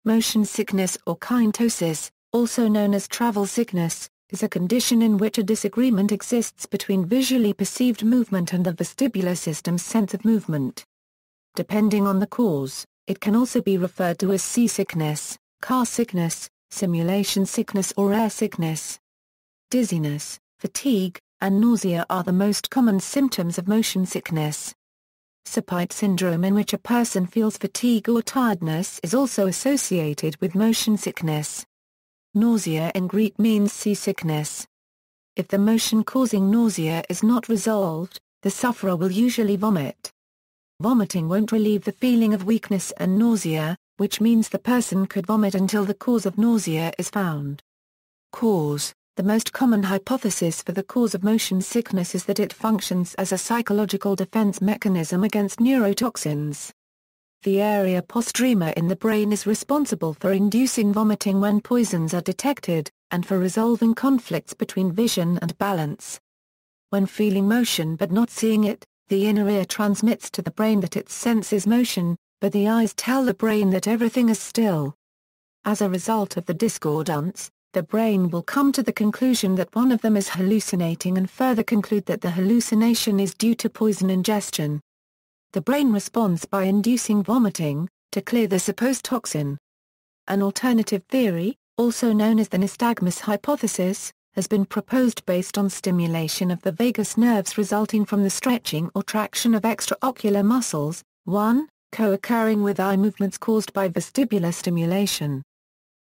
Motion sickness or kinetosis, also known as travel sickness, is a condition in which a disagreement exists between visually perceived movement and the vestibular system's sense of movement. Depending on the cause, it can also be referred to as seasickness, car sickness, simulation sickness or airsickness. Dizziness, fatigue, and nausea are the most common symptoms of motion sickness. Sopite syndrome, in which a person feels fatigue or tiredness, is also associated with motion sickness. Nausea in Greek means seasickness. If the motion causing nausea is not resolved, the sufferer will usually vomit. Vomiting won't relieve the feeling of weakness and nausea, which means the person could vomit until the cause of nausea is found. Cause. The most common hypothesis for the cause of motion sickness is that it functions as a psychological defense mechanism against neurotoxins. The area postrema in the brain is responsible for inducing vomiting when poisons are detected, and for resolving conflicts between vision and balance. When feeling motion but not seeing it, the inner ear transmits to the brain that it senses motion, but the eyes tell the brain that everything is still. As a result of the discordance, the brain will come to the conclusion that one of them is hallucinating and further conclude that the hallucination is due to poison ingestion. The brain responds by inducing vomiting, to clear the supposed toxin. An alternative theory, also known as the nystagmus hypothesis, has been proposed based on stimulation of the vagus nerves resulting from the stretching or traction of extraocular muscles, co-occurring with eye movements caused by vestibular stimulation.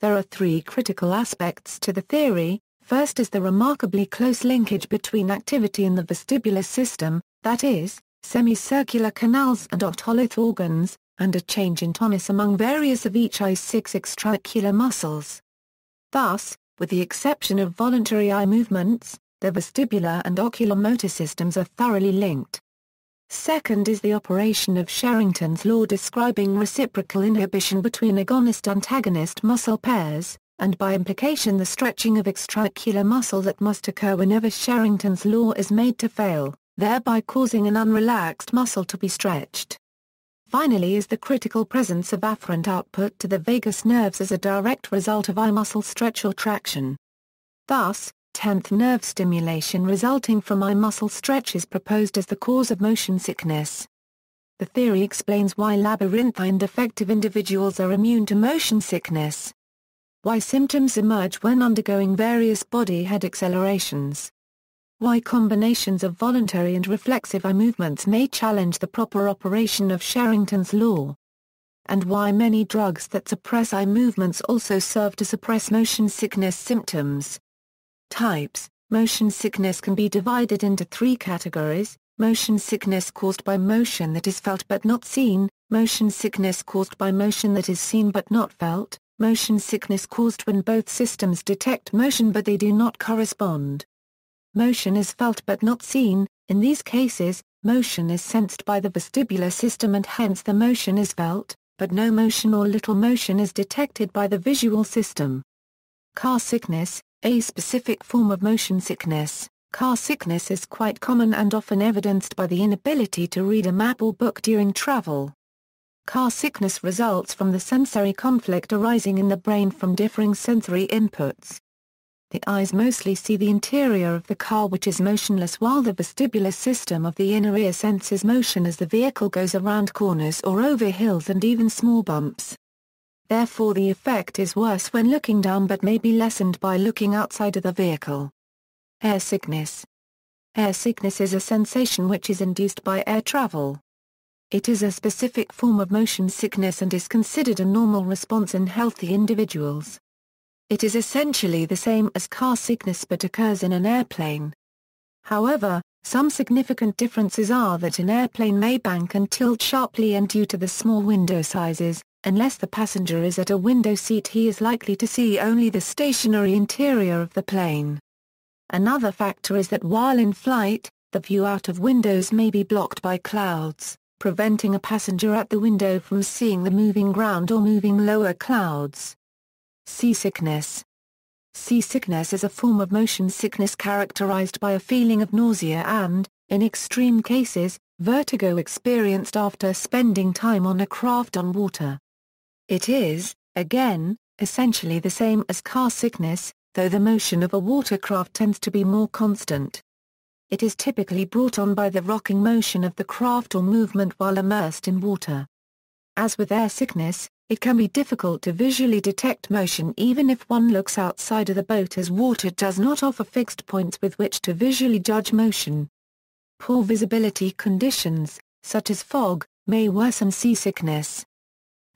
There are three critical aspects to the theory. First is the remarkably close linkage between activity in the vestibular system, that is, semicircular canals and otolith organs, and a change in tonus among various of each eye's 6 extraocular muscles. Thus, with the exception of voluntary eye movements, the vestibular and oculomotor systems are thoroughly linked. Second is the operation of Sherrington's law describing reciprocal inhibition between agonist-antagonist muscle pairs, and by implication the stretching of extraocular muscle that must occur whenever Sherrington's law is made to fail, thereby causing an unrelaxed muscle to be stretched. Finally is the critical presence of afferent output to the vagus nerves as a direct result of eye muscle stretch or traction. Thus, 10th nerve stimulation resulting from eye muscle stretch is proposed as the cause of motion sickness. The theory explains why labyrinthine defective individuals are immune to motion sickness. Why symptoms emerge when undergoing various body head accelerations. Why combinations of voluntary and reflexive eye movements may challenge the proper operation of Sherrington's law. And why many drugs that suppress eye movements also serve to suppress motion sickness symptoms. Types. Motion sickness can be divided into 3 categories: motion sickness caused by motion that is felt but not seen, motion sickness caused by motion that is seen but not felt, motion sickness caused when both systems detect motion but they do not correspond. Motion is felt but not seen. In these cases, motion is sensed by the vestibular system and hence the motion is felt, but no motion or little motion is detected by the visual system. Car sickness, a specific form of motion sickness. Car sickness is quite common and often evidenced by the inability to read a map or book during travel. Car sickness results from the sensory conflict arising in the brain from differing sensory inputs. The eyes mostly see the interior of the car, which is motionless, while the vestibular system of the inner ear senses motion as the vehicle goes around corners or over hills and even small bumps. Therefore the effect is worse when looking down but may be lessened by looking outside of the vehicle. Airsickness. Airsickness is a sensation which is induced by air travel. It is a specific form of motion sickness and is considered a normal response in healthy individuals. It is essentially the same as car sickness but occurs in an airplane. However, some significant differences are that an airplane may bank and tilt sharply, and due to the small window sizes, unless the passenger is at a window seat, he is likely to see only the stationary interior of the plane. Another factor is that while in flight, the view out of windows may be blocked by clouds, preventing a passenger at the window from seeing the moving ground or moving lower clouds. Seasickness. Seasickness is a form of motion sickness characterized by a feeling of nausea and, in extreme cases, vertigo experienced after spending time on a craft on water. It is, Again, essentially the same as car sickness, though the motion of a watercraft tends to be more constant. It is typically brought on by the rocking motion of the craft or movement while immersed in water. As with air sickness, it can be difficult to visually detect motion even if one looks outside of the boat, as water does not offer fixed points with which to visually judge motion. Poor visibility conditions, such as fog, may worsen seasickness.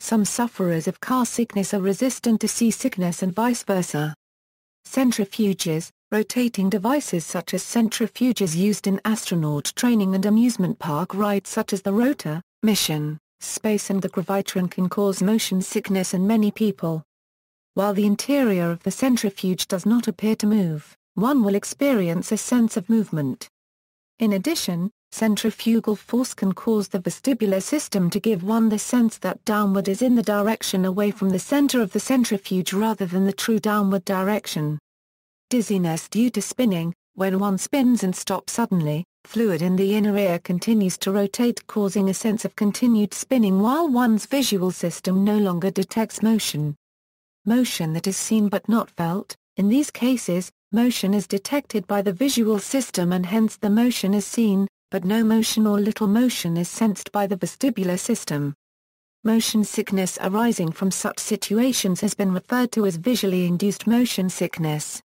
Some sufferers of car sickness are resistant to seasickness and vice versa. Centrifuges, rotating devices such as centrifuges used in astronaut training and amusement park rides such as the rotor, mission, space and the gravitron can cause motion sickness in many people. While the interior of the centrifuge does not appear to move, one will experience a sense of movement. In addition, centrifugal force can cause the vestibular system to give one the sense that downward is in the direction away from the center of the centrifuge rather than the true downward direction. Dizziness due to spinning: when one spins and stops suddenly, fluid in the inner ear continues to rotate, causing a sense of continued spinning while one's visual system no longer detects motion. Motion that is seen but not felt: in these cases, motion is detected by the visual system and hence the motion is seen, but no motion or little motion is sensed by the vestibular system. Motion sickness arising from such situations has been referred to as visually induced motion sickness.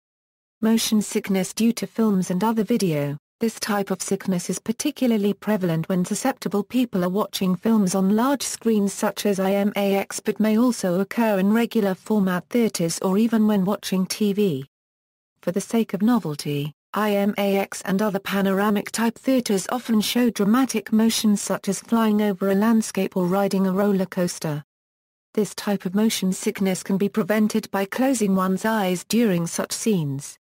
Motion sickness due to films and other video: this type of sickness is particularly prevalent when susceptible people are watching films on large screens such as IMAX, but may also occur in regular format theaters or even when watching TV. For the sake of novelty, IMAX and other panoramic-type theaters often show dramatic motions such as flying over a landscape or riding a roller coaster. This type of motion sickness can be prevented by closing one's eyes during such scenes.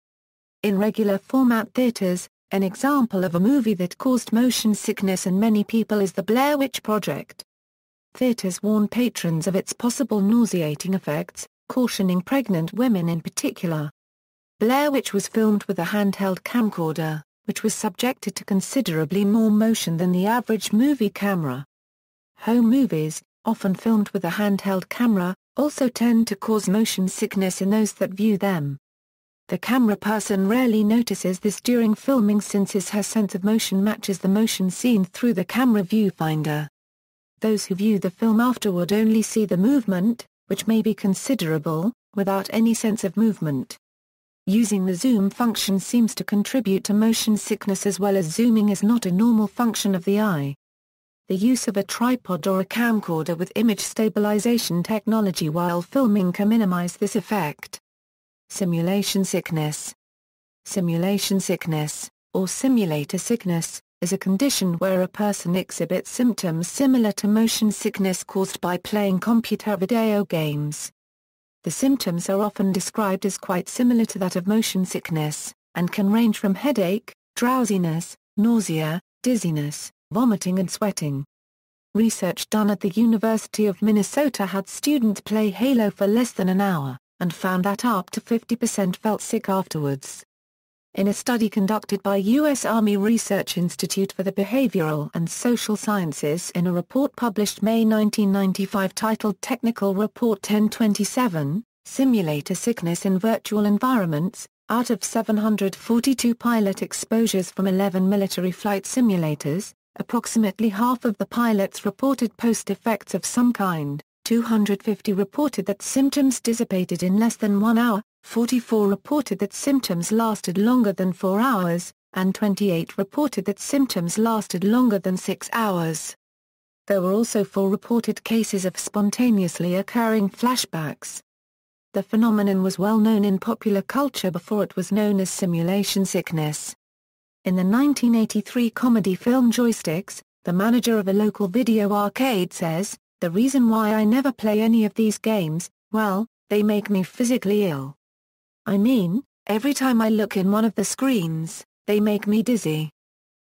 In regular format theaters, an example of a movie that caused motion sickness in many people is The Blair Witch Project. Theaters warn patrons of its possible nauseating effects, cautioning pregnant women in particular. Blair Witch was filmed with a handheld camcorder, which was subjected to considerably more motion than the average movie camera. Home movies, often filmed with a handheld camera, also tend to cause motion sickness in those that view them. The camera person rarely notices this during filming since his/her sense of motion matches the motion seen through the camera viewfinder. Those who view the film afterward only see the movement, which may be considerable, without any sense of movement. Using the zoom function seems to contribute to motion sickness, as well as zooming is not a normal function of the eye. The use of a tripod or a camcorder with image stabilization technology while filming can minimize this effect. Simulation sickness. Simulation sickness, or simulator sickness, is a condition where a person exhibits symptoms similar to motion sickness caused by playing computer video games. The symptoms are often described as quite similar to that of motion sickness, and can range from headache, drowsiness, nausea, dizziness, vomiting and sweating. Research done at the University of Minnesota had students play Halo for less than an hour, and found that up to 50% felt sick afterwards. In a study conducted by U.S. Army Research Institute for the Behavioral and Social Sciences in a report published May 1995 titled Technical Report 1027, Simulator Sickness in Virtual Environments, out of 742 pilot exposures from 11 military flight simulators, approximately half of the pilots reported post-effects of some kind, 250 reported that symptoms dissipated in less than 1 hour, 44 reported that symptoms lasted longer than 4 hours, and 28 reported that symptoms lasted longer than 6 hours. There were also 4 reported cases of spontaneously occurring flashbacks. The phenomenon was well known in popular culture before it was known as simulation sickness. In the 1983 comedy film Joysticks, the manager of a local video arcade says, "The reason why I never play any of these games, well, they make me physically ill. I mean, every time I look in one of the screens, they make me dizzy."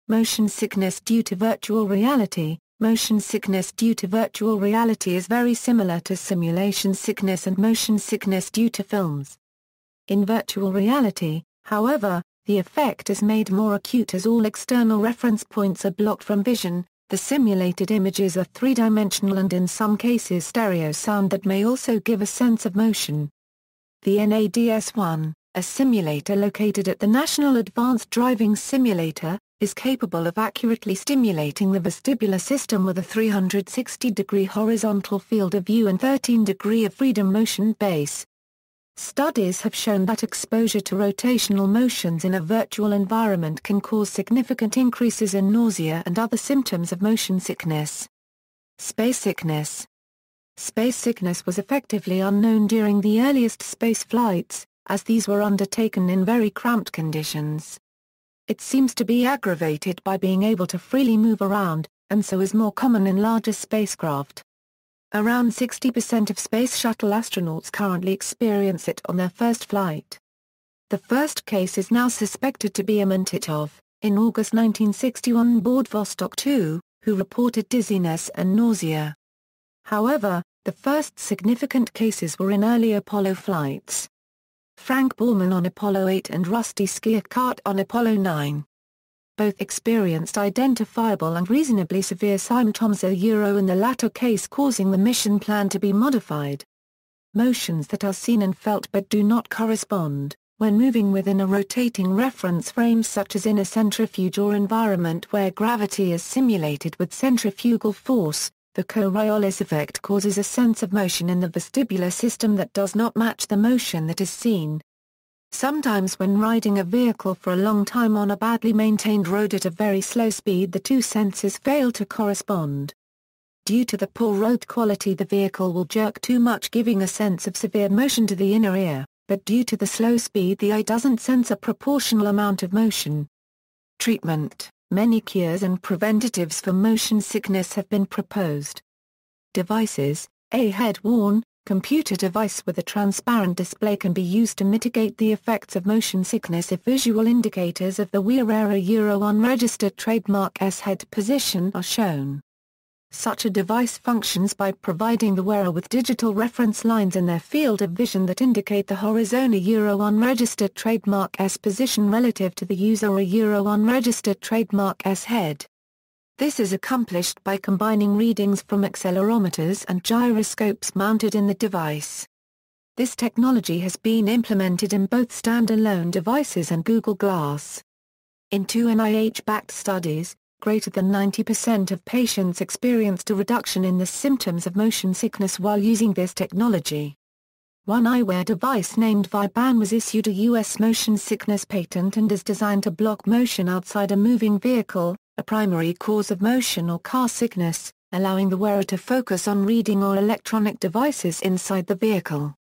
Motion sickness due to virtual reality. Motion sickness due to virtual reality is very similar to simulation sickness and motion sickness due to films. In virtual reality, however, the effect is made more acute as all external reference points are blocked from vision, The simulated images are three-dimensional and in some cases stereo sound that may also give a sense of motion. The NADS-1, a simulator located at the National Advanced Driving Simulator, is capable of accurately stimulating the vestibular system with a 360-degree horizontal field of view and 13-degree of freedom motion base. Studies have shown that exposure to rotational motions in a virtual environment can cause significant increases in nausea and other symptoms of motion sickness. Space sickness. Space sickness was effectively unknown during the earliest space flights, as these were undertaken in very cramped conditions. It seems to be aggravated by being able to freely move around, and so is more common in larger spacecraft. Around 60% of Space Shuttle astronauts currently experience it on their first flight. The first case is now suspected to be a Titov, in August 1961 aboard Vostok 2, who reported dizziness and nausea. However, the first significant cases were in early Apollo flights. Frank Borman on Apollo 8 and Rusty Skiakart on Apollo 9. Both experienced identifiable and reasonably severe symptoms in the latter case causing the mission plan to be modified. Motions that are seen and felt but do not correspond, when moving within a rotating reference frame such as in a centrifuge or environment where gravity is simulated with centrifugal force, the Coriolis effect causes a sense of motion in the vestibular system that does not match the motion that is seen. Sometimes when riding a vehicle for a long time on a badly maintained road at a very slow speed the two senses fail to correspond. Due to the poor road quality the vehicle will jerk too much giving a sense of severe motion to the inner ear, but due to the slow speed the eye doesn't sense a proportional amount of motion. Treatment. Many cures and preventatives for motion sickness have been proposed. Devices. A head-worn, computer device with a transparent display can be used to mitigate the effects of motion sickness if visual indicators of the wearer unregistered trademark S head position are shown. Such a device functions by providing the wearer with digital reference lines in their field of vision that indicate the horizontal unregistered trademark S position relative to the user unregistered trademark S head. This is accomplished by combining readings from accelerometers and gyroscopes mounted in the device. This technology has been implemented in both standalone devices and Google Glass. In two NIH-backed studies, greater than 90% of patients experienced a reduction in the symptoms of motion sickness while using this technology. One eyewear device named Viban was issued a U.S. motion sickness patent and is designed to block motion outside a moving vehicle, a primary cause of motion or car sickness, allowing the wearer to focus on reading or electronic devices inside the vehicle.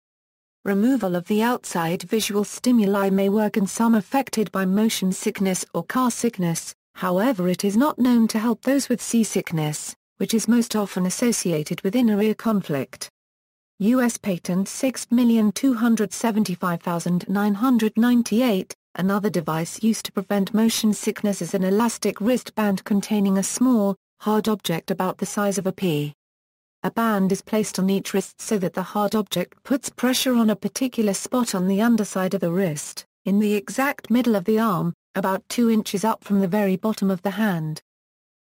Removal of the outside visual stimuli may work in some affected by motion sickness or car sickness, however it is not known to help those with seasickness, which is most often associated with inner ear conflict. U.S. Patent 6,275,998, another device used to prevent motion sickness is an elastic wristband containing a small, hard object about the size of a pea. A band is placed on each wrist so that the hard object puts pressure on a particular spot on the underside of the wrist, in the exact middle of the arm, about 2 inches up from the very bottom of the hand.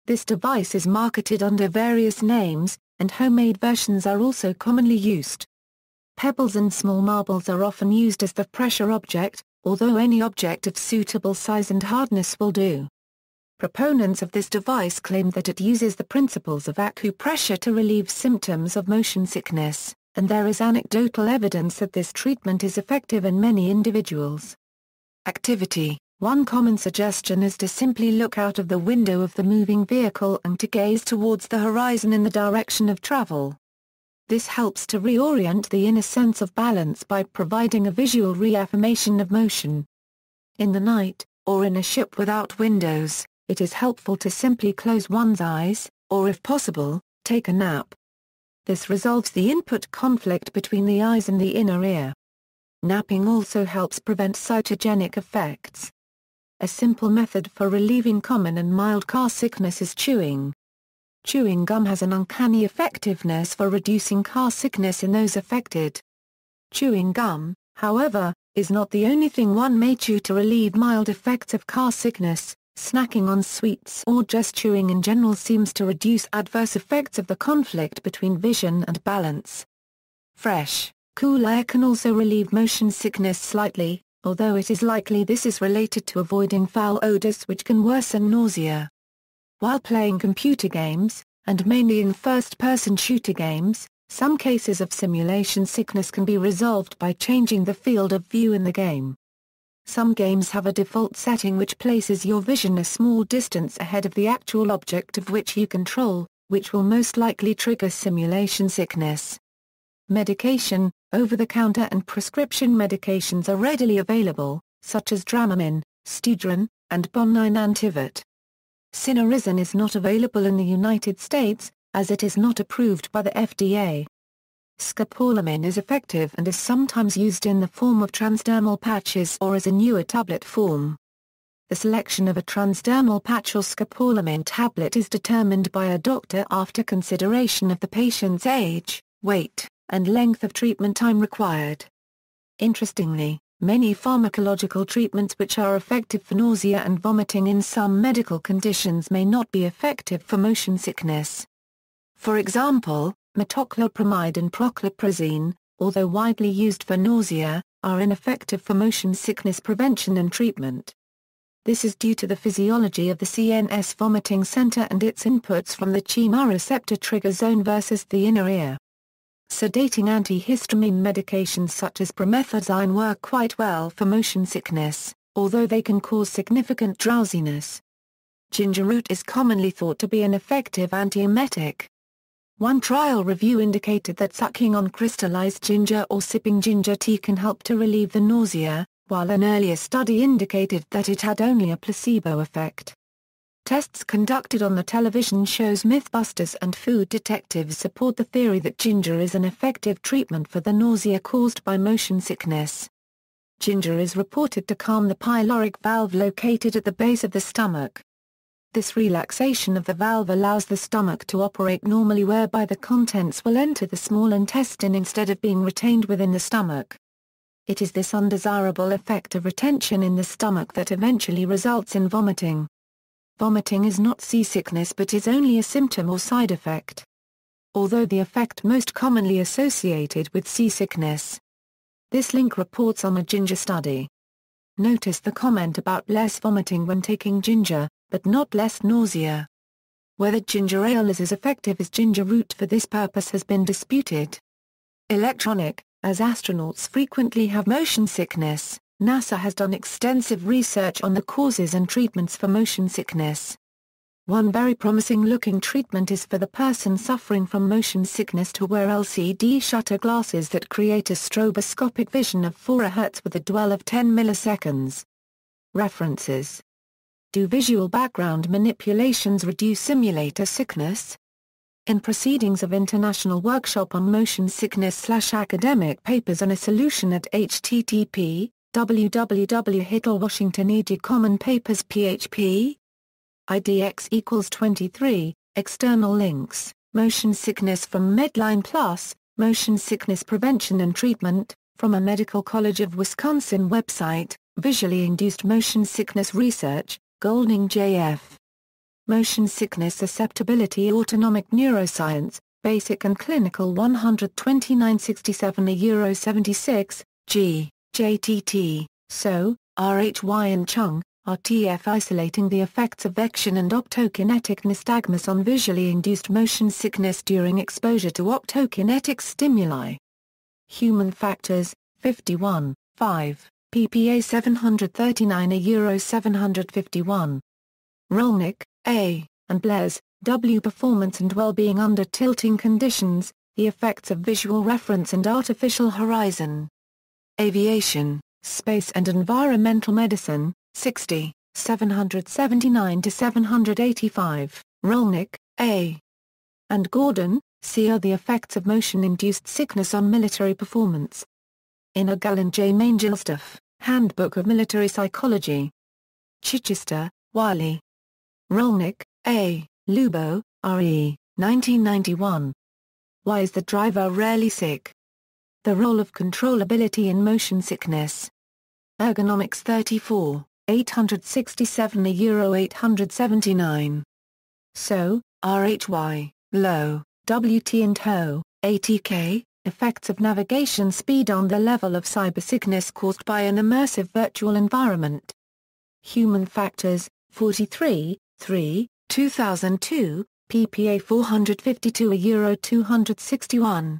This device is marketed under various names, and homemade versions are also commonly used. Pebbles and small marbles are often used as the pressure object, although any object of suitable size and hardness will do. Proponents of this device claim that it uses the principles of acupressure to relieve symptoms of motion sickness, and there is anecdotal evidence that this treatment is effective in many individuals. Activity. One common suggestion is to simply look out of the window of the moving vehicle and to gaze towards the horizon in the direction of travel. This helps to reorient the inner sense of balance by providing a visual reaffirmation of motion. In the night, or in a ship without windows, it is helpful to simply close one's eyes, or if possible, take a nap. This resolves the input conflict between the eyes and the inner ear. Napping also helps prevent cytogenic effects. A simple method for relieving common and mild car sickness is chewing. Chewing gum has an uncanny effectiveness for reducing car sickness in those affected. Chewing gum, however, is not the only thing one may chew to relieve mild effects of car sickness, Snacking on sweets or just chewing in general seems to reduce adverse effects of the conflict between vision and balance. Fresh, cool air can also relieve motion sickness slightly, although it is likely this is related to avoiding foul odors which can worsen nausea. While playing computer games, and mainly in first-person shooter games, some cases of simulation sickness can be resolved by changing the field of view in the game. Some games have a default setting which places your vision a small distance ahead of the actual object of which you control, which will most likely trigger simulation sickness. Medication, over-the-counter and prescription medications are readily available, such as Dramamine, Studrin, and Bonine Antivit. Cinnarizine is not available in the United States, as it is not approved by the FDA. Scopolamine is effective and is sometimes used in the form of transdermal patches or as a newer tablet form. The selection of a transdermal patch or scopolamine tablet is determined by a doctor after consideration of the patient's age, weight, and length of treatment time required. Interestingly, many pharmacological treatments which are effective for nausea and vomiting in some medical conditions may not be effective for motion sickness. For example, metoclopramide and prochlorperazine, although widely used for nausea, are ineffective for motion sickness prevention and treatment. This is due to the physiology of the CNS vomiting center and its inputs from the chemoreceptor trigger zone versus the inner ear. Sedating antihistamine medications such as promethazine work quite well for motion sickness, although they can cause significant drowsiness. Ginger root is commonly thought to be an effective antiemetic. One trial review indicated that sucking on crystallized ginger or sipping ginger tea can help to relieve the nausea, while an earlier study indicated that it had only a placebo effect. Tests conducted on the television shows Mythbusters and Food Detectives support the theory that ginger is an effective treatment for the nausea caused by motion sickness. Ginger is reported to calm the pyloric valve located at the base of the stomach. This relaxation of the valve allows the stomach to operate normally, whereby the contents will enter the small intestine instead of being retained within the stomach. It is this undesirable effect of retention in the stomach that eventually results in vomiting. Vomiting is not seasickness but is only a symptom or side effect. Although the effect most commonly associated with seasickness. This link reports on a ginger study. Notice the comment about less vomiting when taking ginger, but not less nausea. Whether ginger ale is as effective as ginger root for this purpose has been disputed. Electronic, as astronauts frequently have motion sickness, NASA has done extensive research on the causes and treatments for motion sickness. One very promising-looking treatment is for the person suffering from motion sickness to wear LCD shutter glasses that create a stroboscopic vision of 4 Hz with a dwell of 10 milliseconds. References. Do visual background manipulations reduce simulator sickness? In Proceedings of International Workshop on Motion Sickness/Academic Papers on a Solution at http://www.Hitler-Washington Common Papers PHP IDX = 23, external links, Motion Sickness from Medline Plus, Motion Sickness Prevention and Treatment, from a Medical College of Wisconsin website, Visually Induced Motion Sickness Research, Golding J.F. Motion Sickness Susceptibility Autonomic Neuroscience, Basic and Clinical 12967 Euro 76, G, JTT, So, RHY and Chung, RTF isolating the effects of vection and optokinetic nystagmus on visually induced motion sickness during exposure to optokinetic stimuli. Human Factors, 51, 5, ppA 739 Euro 751. Rolnick, A., and Blaise, W. Performance and Well-being Under Tilting Conditions, The Effects of Visual Reference and Artificial Horizon. Aviation, Space and Environmental Medicine, 60, 779-785, Rolnick, A. and Gordon, C. are the effects of motion-induced sickness on military performance. Inagal and J. Mangelstaff, Handbook of Military Psychology. Chichester, Wiley. Rolnick, A., Lubo, R.E., 1991. Why is the driver rarely sick? The Role of Controllability in Motion Sickness. Ergonomics 34. 867 euro 879. So, RHY, low, WT and HO, ATK, effects of navigation speed on the level of cybersickness caused by an immersive virtual environment. Human factors, 43, 3, 2002, ppA 452 euro 261.